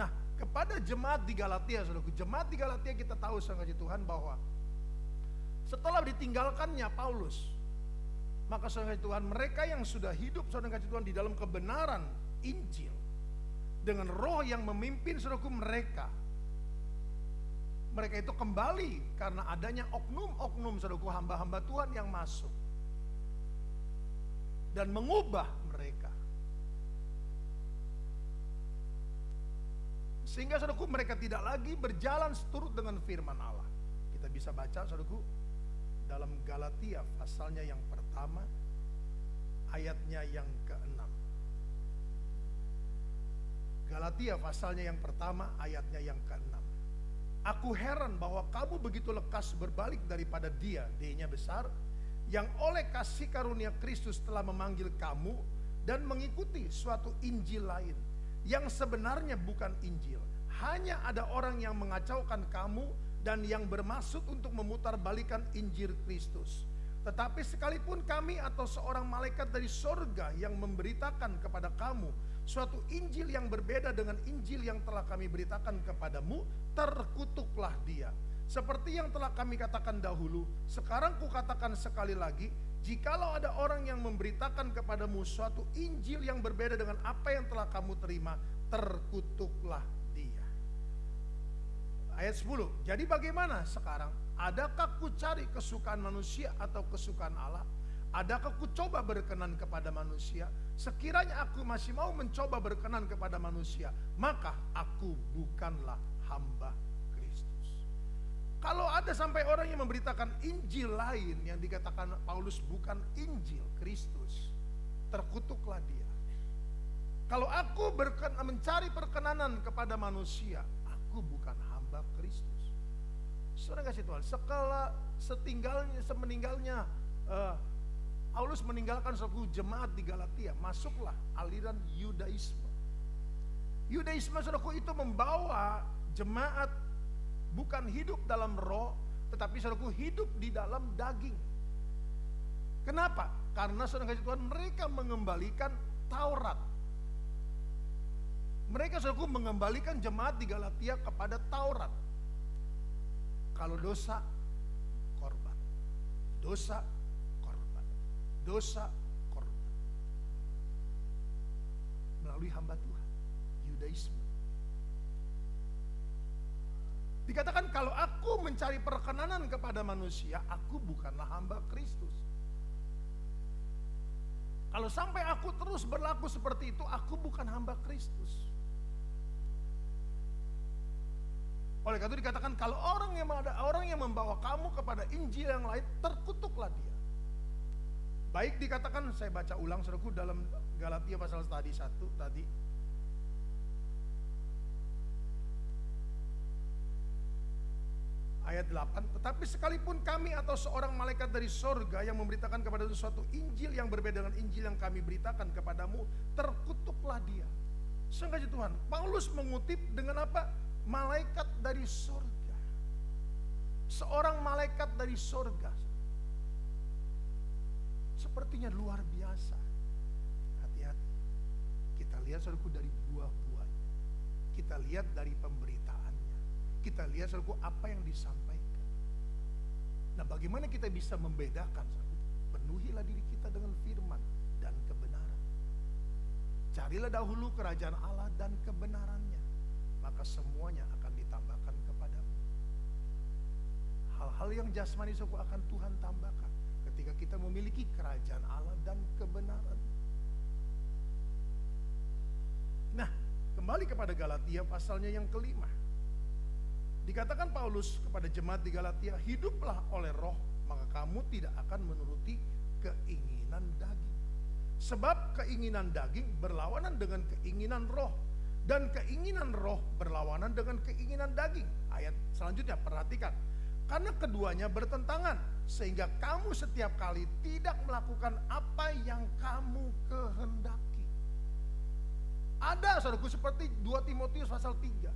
Nah, kepada jemaat di Galatia, saudaraku, jemaat di Galatia kita tahu saudara Tuhan bahwa setelah ditinggalkannya Paulus, maka saudara Tuhan, mereka yang sudah hidup saudara Tuhan di dalam kebenaran Injil, dengan roh yang memimpin saudaraku, mereka itu kembali karena adanya oknum-oknum saudaraku, hamba-hamba Tuhan yang masuk dan mengubah mereka, sehingga saudaraku mereka tidak lagi berjalan seturut dengan firman Allah. Kita bisa baca saudaraku dalam Galatia pasalnya yang pertama, ayatnya yang ke-6. Galatia pasalnya yang pertama, ayatnya yang ke-6. Aku heran bahwa kamu begitu lekas berbalik daripada dia, D-nya besar, yang oleh kasih karunia Kristus telah memanggil kamu dan mengikuti suatu Injil lain, yang sebenarnya bukan Injil. Hanya ada orang yang mengacaukan kamu dan yang bermaksud untuk memutarbalikan Injil Kristus. Tetapi sekalipun kami atau seorang malaikat dari sorga yang memberitakan kepada kamu suatu Injil yang berbeda dengan Injil yang telah kami beritakan kepadamu, terkutuklah dia. Seperti yang telah kami katakan dahulu, sekarang kukatakan sekali lagi, jikalau ada orang yang memberitakan kepadamu suatu Injil yang berbeda dengan apa yang telah kamu terima, terkutuklah dia. Ayat 10, jadi bagaimana sekarang? Adakah ku cari kesukaan manusia atau kesukaan Allah? Adakah ku coba berkenan kepada manusia? Sekiranya aku masih mau mencoba berkenan kepada manusia, maka aku bukanlah hamba Kristus. Kalau ada sampai orang yang memberitakan Injil lain yang dikatakan Paulus bukan Injil Kristus, terkutuklah dia. Kalau aku mencari perkenanan kepada manusia, aku bukan hamba Kristus. Saudara kasih Tuhan, semeninggalnya Paulus meninggalkan suatu jemaat di Galatia, masuklah aliran Yudaisme. Yudaisme saudaraku itu membawa jemaat bukan hidup dalam roh, tetapi saudaraku hidup di dalam daging. Kenapa? Karena saudara kasih Tuhan, mereka mengembalikan Taurat. Mereka saudaraku mengembalikan jemaat di Galatia kepada Taurat. Kalau dosa, korban. Dosa, korban. Dosa, korban. Melalui hamba Tuhan, Yudaisme. Dikatakan kalau aku mencari perkenanan kepada manusia, aku bukanlah hamba Kristus. Kalau sampai aku terus berlaku seperti itu, aku bukan hamba Kristus. Oleh karena itu dikatakan kalau orang yang membawa kamu kepada Injil yang lain, terkutuklah dia. Baik dikatakan, saya baca ulang saudaraku dalam Galatia pasal tadi 1 tadi. Ayat 8, tetapi sekalipun kami atau seorang malaikat dari sorga yang memberitakan kepada suatu Injil yang berbeda dengan Injil yang kami beritakan kepadamu, terkutuklah dia. Sungguh Tuhan, Paulus mengutip dengan apa? Malaikat dari sorga. Seorang malaikat dari sorga. Sepertinya luar biasa. Hati-hati. Kita lihat saudaraku dari buah-buahnya. Kita lihat dari pemberitaannya. Kita lihat saudaraku apa yang disampaikan. Nah, bagaimana kita bisa membedakan saudaraku? Penuhilah diri kita dengan firman dan kebenaran. Carilah dahulu kerajaan Allah dan kebenarannya, maka semuanya akan ditambahkan kepadamu. Hal-hal yang jasmani saudaraku akan Tuhan tambahkan ketika kita memiliki kerajaan Allah dan kebenaran. Nah, kembali kepada Galatia pasalnya yang kelima. Dikatakan Paulus kepada jemaat di Galatia, hiduplah oleh roh, maka kamu tidak akan menuruti keinginan daging. Sebab keinginan daging berlawanan dengan keinginan roh, dan keinginan roh berlawanan dengan keinginan daging. Ayat selanjutnya perhatikan. Karena keduanya bertentangan, sehingga kamu setiap kali tidak melakukan apa yang kamu kehendaki. Ada saudaraku seperti 2 Timotius pasal 3.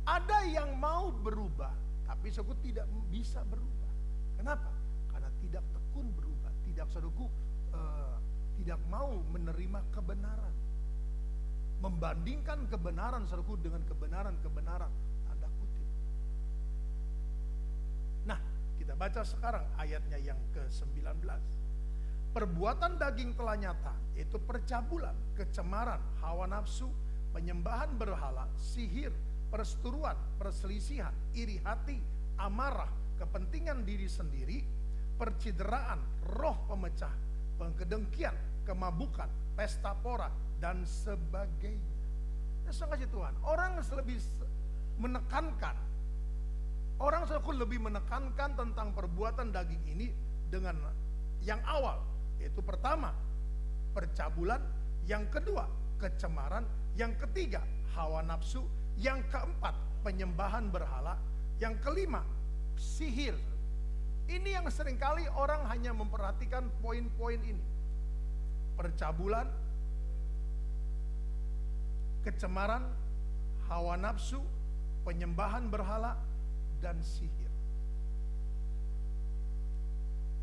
Ada yang mau berubah, tapi saudaraku tidak bisa berubah. Kenapa? Karena tidak tekun berubah, tidak saudaraku tidak mau menerima kebenaran. Membandingkan kebenaran saudaraku dengan kebenaran-kebenaran, tanda kutip. Nah, kita baca sekarang ayatnya yang ke-19. Perbuatan daging telah nyata, yaitu percabulan, kecemaran, hawa nafsu, penyembahan berhala, sihir, perseteruan, perselisihan, iri hati, amarah, kepentingan diri sendiri, percideraan, roh pemecah, pengkedengkian, kemabukan, pesta pora, dan sebagainya. Nah, sungguh Tuhan, orang lebih menekankan, orang lebih menekankan tentang perbuatan daging ini dengan yang awal, yaitu pertama, percabulan, yang kedua, kecemaran, yang ketiga, hawa nafsu, yang keempat, penyembahan berhala, yang kelima, sihir. Ini yang seringkali orang hanya memperhatikan poin-poin ini. Percabulan, kecemaran, hawa nafsu, penyembahan berhala, dan sihir.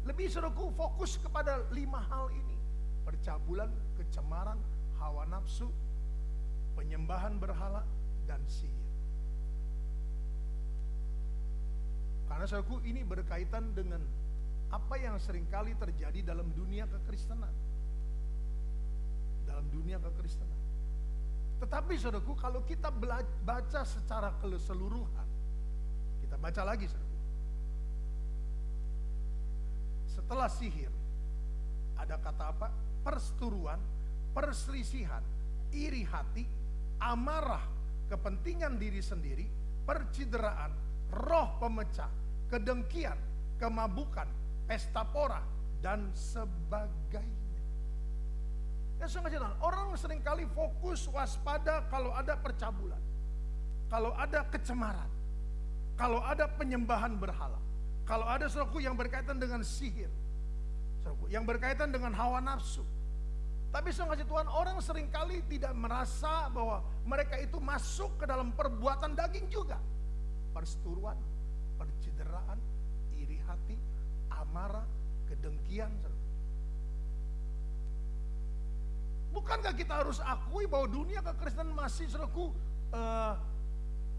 Lebih saudaraku fokus kepada 5 hal ini. Percabulan, kecemaran, hawa nafsu, penyembahan berhala, dan sihir. Karena saudaraku ini berkaitan dengan apa yang seringkali terjadi dalam dunia kekristenan. Dalam dunia kekristenan. Tetapi saudaraku, kalau kita baca secara keseluruhan, kita baca lagi saudaraku. Setelah sihir, ada kata apa? Perseteruan, perselisihan, iri hati, amarah, kepentingan diri sendiri, percideraan, roh pemecah, kedengkian, kemabukan, pesta pora, dan sebagainya. Ya, orang seringkali fokus waspada kalau ada percabulan, kalau ada kecemaran, kalau ada penyembahan berhala, kalau ada saudaraku yang berkaitan dengan sihir, saudaraku, yang berkaitan dengan hawa nafsu. Tapi Tuhan, orang seringkali tidak merasa bahwa mereka itu masuk ke dalam perbuatan daging juga. Perseteruan, percideraan, iri hati, amarah, kedengkian. Bukankah kita harus akui bahwa dunia kekristenan masih saudaraku,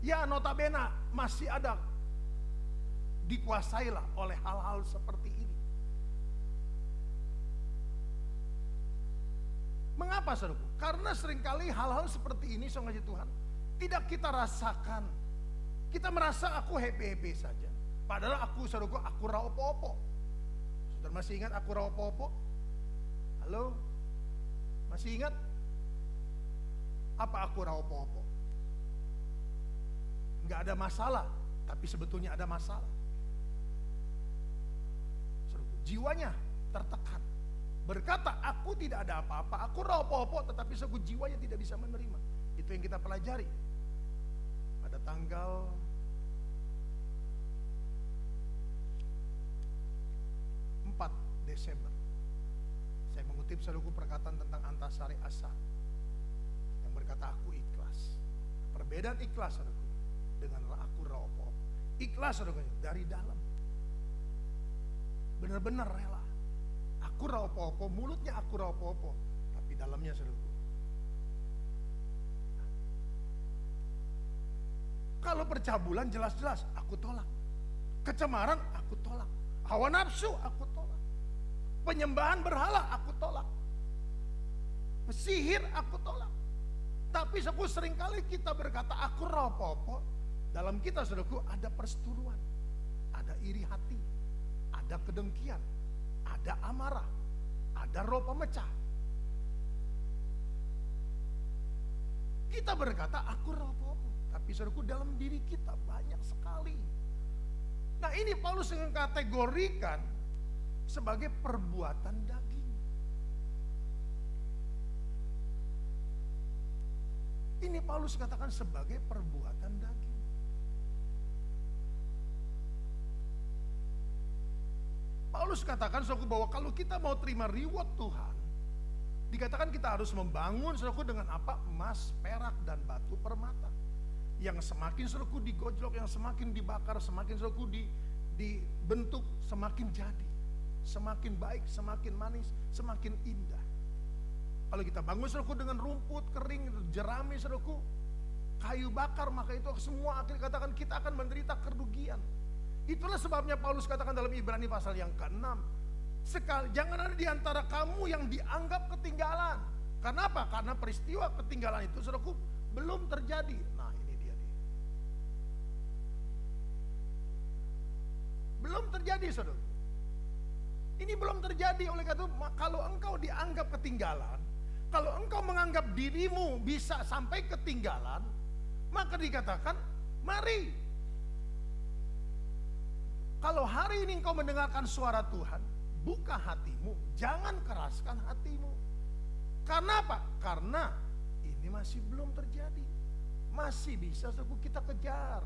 ya notabene masih ada, dikuasailah oleh hal-hal seperti ini. Mengapa saudaraku? Karena seringkali hal-hal seperti ini sungguh Tuhan tidak kita rasakan. Kita merasa aku happy-happy saja. Padahal aku saudaraku, aku raopo-opo. Saudara masih ingat aku raopo-opo? Halo? Masih ingat? Apa aku raopo-opo? nggak ada masalah, tapi sebetulnya ada masalah. Saudaraku, jiwanya tertekan. Berkata, aku tidak ada apa-apa, aku rapopo, tetapi saudaraku jiwanya tidak bisa menerima. Itu yang kita pelajari. Pada tanggal 4 Desember, saya mengutip saudaraku perkataan tentang Antasari Ashar yang berkata, aku ikhlas. Perbedaan ikhlas saudaraku dengan aku rapopo. Ikhlas saudaraku dari dalam, benar-benar rela. Aku rapopo, mulutnya aku rapopo, tapi dalamnya saudaraku. Kalau percabulan jelas-jelas aku tolak. Kecemaran aku tolak. Hawa nafsu aku tolak. Penyembahan berhala aku tolak. Sihir aku tolak. Tapi seringkali kita berkata aku rapopo. Dalam kita saudaraku ada perseteruan, ada iri hati, ada kedengkian, ada amarah, ada roh pemecah. Kita berkata aku rapopo, tapi saudaraku dalam diri kita banyak sekali. Nah, ini Paulus mengkategorikan sebagai perbuatan daging. Ini Paulus katakan sebagai perbuatan daging. Paulus katakan saudaraku bahwa kalau kita mau terima reward Tuhan, dikatakan kita harus membangun saudaraku dengan apa? Emas, perak, dan batu permata. Yang semakin saudaraku digojlok, yang semakin dibakar, semakin saudaraku dibentuk, semakin jadi. Semakin baik, semakin manis, semakin indah. Kalau kita bangun saudaraku dengan rumput kering, jerami saudaraku, kayu bakar, maka itu semua akhirnya katakan kita akan menderita kerugian. Itulah sebabnya Paulus katakan dalam Ibrani pasal yang ke-6, jangan ada di antara kamu yang dianggap ketinggalan. Karena apa? Karena peristiwa ketinggalan itu saudaraku belum terjadi. Nah, ini dia nih. Belum terjadi saudaraku. Ini belum terjadi. Oleh karena itu kalau engkau dianggap ketinggalan, kalau engkau menganggap dirimu bisa sampai ketinggalan, maka dikatakan mari. Kalau hari ini engkau mendengarkan suara Tuhan, buka hatimu, jangan keraskan hatimu. Karena apa? Karena ini masih belum terjadi. Masih bisa saudaraku kita kejar.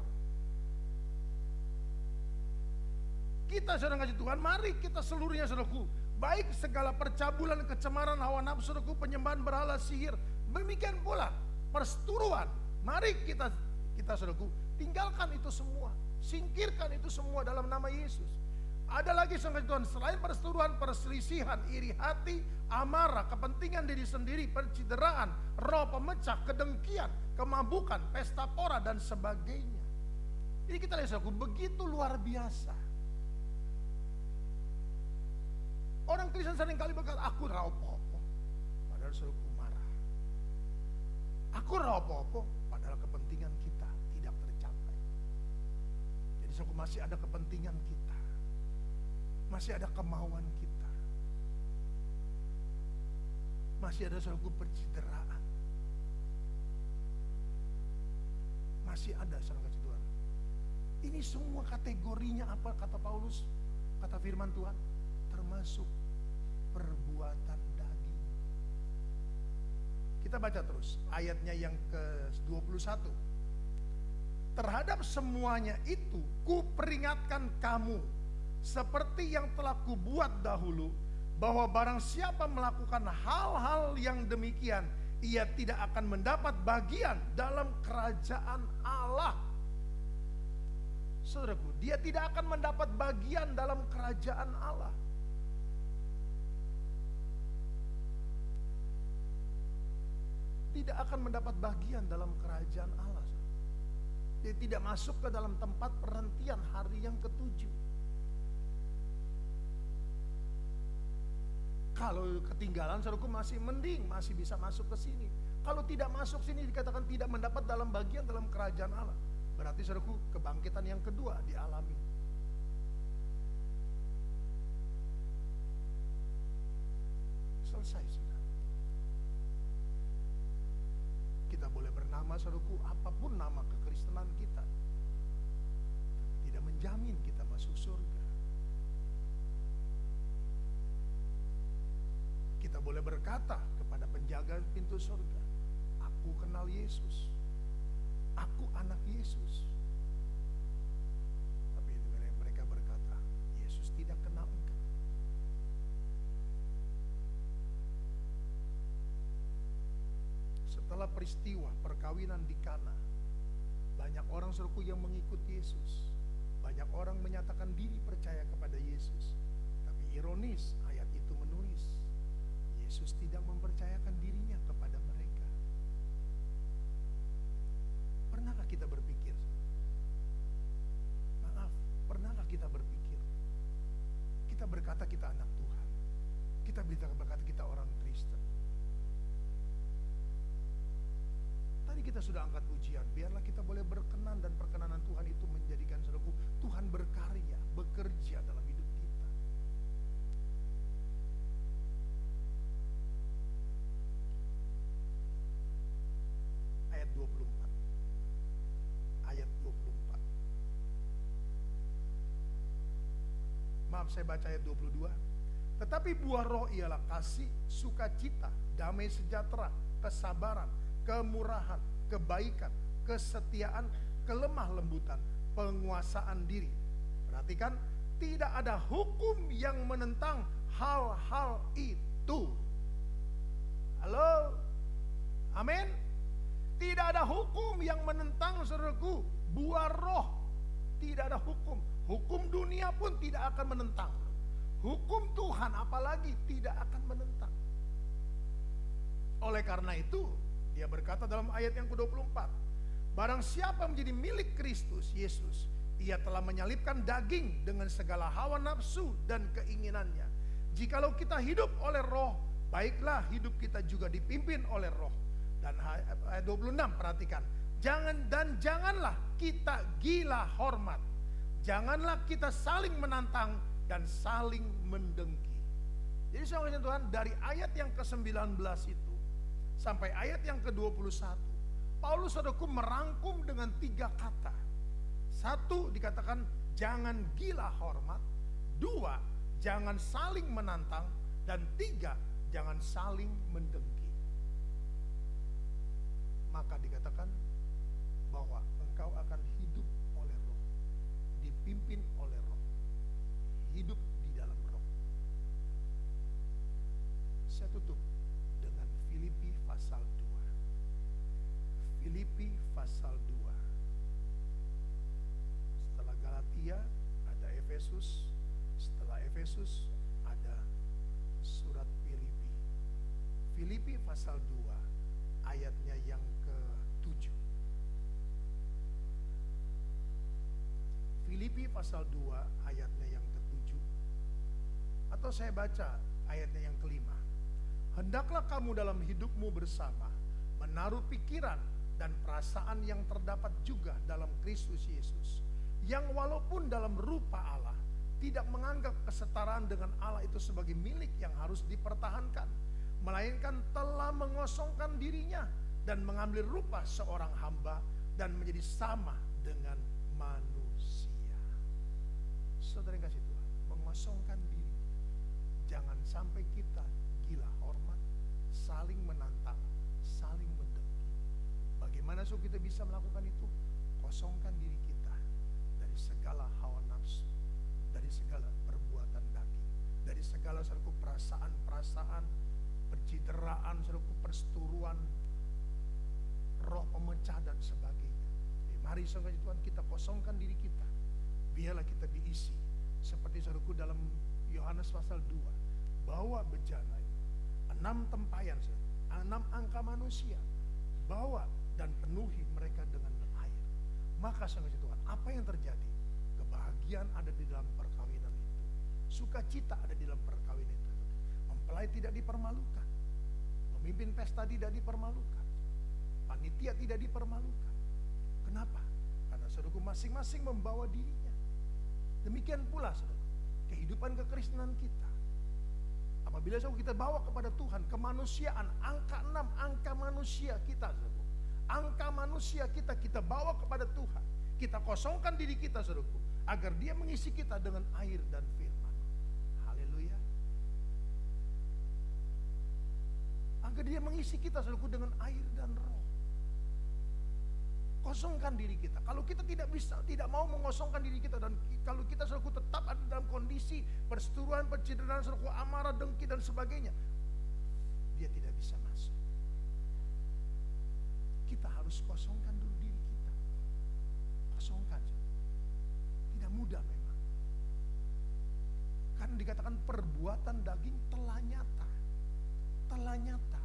Kita sedang kasih Tuhan, mari kita seluruhnya saudaraku. Baik segala percabulan, kecemaran, hawa nafsu, saudaraku, penyembahan berhala, sihir. Demikian pula perseteruan. Mari kita saudaraku tinggalkan itu semua. Singkirkan itu semua dalam nama Yesus. Ada lagi saudara Tuhan, selain perseteruan, perselisihan, iri hati, amarah, kepentingan diri sendiri, pencideraan, roh pemecah, kedengkian, kemabukan, pesta pora, dan sebagainya. Ini kita lihat saudaraku, begitu luar biasa. Orang Kristen seringkali berkata, aku rapopo, padahal saudaraku marah. Aku rapopo, padahal kepentingan kita tidak tercapai. Jadi saudaraku masih ada kepentingan kita, masih ada kemauan kita, masih ada saudaraku pencideraan, masih ada saudara Tuhan. Ini semua kategorinya apa kata Paulus, kata firman Tuhan, termasuk perbuatan daging. Kita baca terus ayatnya yang ke-21. Terhadap semuanya itu kuperingatkan kamu seperti yang telah kubuat dahulu, bahwa barang siapa melakukan hal-hal yang demikian, ia tidak akan mendapat bagian dalam kerajaan Allah. Saudaraku, dia tidak akan mendapat bagian dalam kerajaan Allah. Tidak akan mendapat bagian dalam kerajaan Allah. Dia tidak masuk ke dalam tempat perhentian hari yang ke-7. Kalau ketinggalan saudaraku masih mending, masih bisa masuk ke sini. Kalau tidak masuk sini dikatakan tidak mendapat dalam bagian dalam kerajaan Allah. Berarti saudaraku kebangkitan yang kedua dialami. Selesai sudah. Kita boleh bernama saudaraku apapun nama kekristenan kita. menjamin kita masuk surga. Kita boleh berkata kepada penjaga pintu surga, aku kenal Yesus, aku anak Yesus. Tapi mereka berkata, Yesus tidak kenal engkau. Setelah peristiwa perkawinan di Kana, banyak orang saudaraku yang mengikuti Yesus. Banyak orang menyatakan diri percaya kepada Yesus. Tapi ironis, ayat itu menulis, Yesus tidak mempercayakan dirinya kepada mereka. Pernahkah kita berpikir? Maaf, pernahkah kita berpikir? Kita berkata kita anak Tuhan. Kita berkata kita orang Kristen. Tadi kita sudah angkat pujian, biarlah kita boleh berkenan dan perkenanan Tuhan itu menjadikan saudaraku, Tuhan berkarya, bekerja dalam hidup kita. Ayat 24. Ayat 24. Maaf, saya baca ayat 22. Tetapi buah roh ialah kasih, sukacita, damai sejahtera, kesabaran, kemurahan, kebaikan, kesetiaan, kelemah lembutan, penguasaan diri. Perhatikan, tidak ada hukum yang menentang hal-hal itu. Halo? Amin? Tidak ada hukum yang menentang saudaraku buah roh. Tidak ada hukum. Hukum dunia pun tidak akan menentang. Hukum Tuhan apalagi tidak akan menentang. Oleh karena itu, dia berkata dalam ayat yang ke-24, barang siapa menjadi milik Kristus Yesus, ia telah menyalibkan daging dengan segala hawa nafsu dan keinginannya. Jikalau kita hidup oleh roh, baiklah hidup kita juga dipimpin oleh roh. Dan ayat 26 perhatikan, janganlah kita gila hormat. Janganlah kita saling menantang dan saling mendengki. Jadi saudara Tuhan, dari ayat yang ke-19 itu sampai ayat yang ke-21, Paulus saudaraku merangkum dengan 3 kata. 1 dikatakan jangan gila hormat, 2 jangan saling menantang, dan 3 jangan saling mendengki. Maka dikatakan bahwa engkau akan hidup oleh roh, dipimpin oleh roh, hidup di dalam roh. Saya tutup dengan Filipi pasal 2. Filipi pasal 2. Setelah Galatia ada Efesus, setelah Efesus ada surat Filipi. Filipi pasal 2 ayatnya yang ke-7. Filipi pasal 2 ayatnya yang ke-7. Atau saya baca ayatnya yang ke-5. Hendaklah kamu dalam hidupmu bersama menaruh pikiran dan perasaan yang terdapat juga dalam Kristus Yesus, yang walaupun dalam rupa Allah tidak menganggap kesetaraan dengan Allah itu sebagai milik yang harus dipertahankan, melainkan telah mengosongkan dirinya dan mengambil rupa seorang hamba dan menjadi sama dengan manusia. Saudara yang kasih Tuhan, mengosongkan diri. Jangan sampai kita gila hormat, saling menantang, saling mendengki. Bagaimana so kita bisa melakukan itu? Kosongkan diri kita dari segala hawa nafsu, dari segala perbuatan daging, dari segala saudaraku perasaan-perasaan, pencitraan, saudaraku perseteruan, roh pemecah dan sebagainya. Mari saudara Tuhan, kita kosongkan diri kita. Biarlah kita diisi seperti saudaraku dalam Yohanes pasal 2, bawa bejana 6 tempayan, 6 angka manusia, bawa dan penuhi mereka dengan air. Maka saudara Tuhan, apa yang terjadi? Kebahagiaan ada di dalam perkawinan itu, sukacita ada di dalam perkawinan itu. Mempelai tidak dipermalukan, pemimpin pesta tidak dipermalukan, panitia tidak dipermalukan. Kenapa? Karena saudaraku masing-masing membawa dirinya. Demikian pula saudara, kehidupan kekristenan kita. Apabila kita bawa kepada Tuhan, kemanusiaan, angka 6, angka manusia kita saudaraku. Angka manusia kita bawa kepada Tuhan. Kita kosongkan diri kita saudaraku. agar dia mengisi kita dengan air dan firman. Haleluya. Agar dia mengisi kita saudaraku dengan air dan roh. Kosongkan diri kita. Kalau kita tidak mau mengosongkan diri kita, dan kalau kita saudaraku tetap ada dalam kondisi perseteruan, pencitraan, saudaraku amarah, dengki dan sebagainya, dia tidak bisa masuk. Kita harus kosongkan dulu diri kita. Kosongkan. Tidak mudah memang. Karena dikatakan perbuatan daging telah nyata. Telah nyata.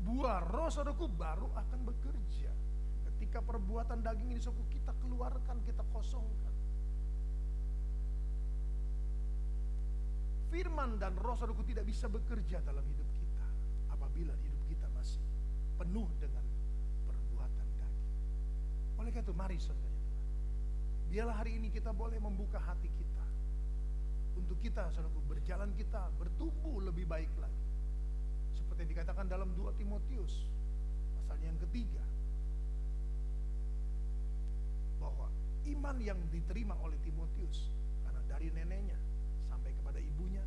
Buah roh saudaraku baru akan bekerja. Ketika perbuatan daging ini saudaraku kita keluarkan, kita kosongkan. Firman dan roh saudaraku tidak bisa bekerja dalam hidup kita apabila hidup kita masih penuh dengan perbuatan daging. Oleh karena itu mari saudara, biarlah hari ini kita boleh membuka hati kita untuk kita saudaraku berjalan, kita bertumbuh lebih baik lagi. Seperti yang dikatakan dalam 2 Timotius pasal yang ketiga, bahwa iman yang diterima oleh Timotius karena dari neneknya sampai kepada ibunya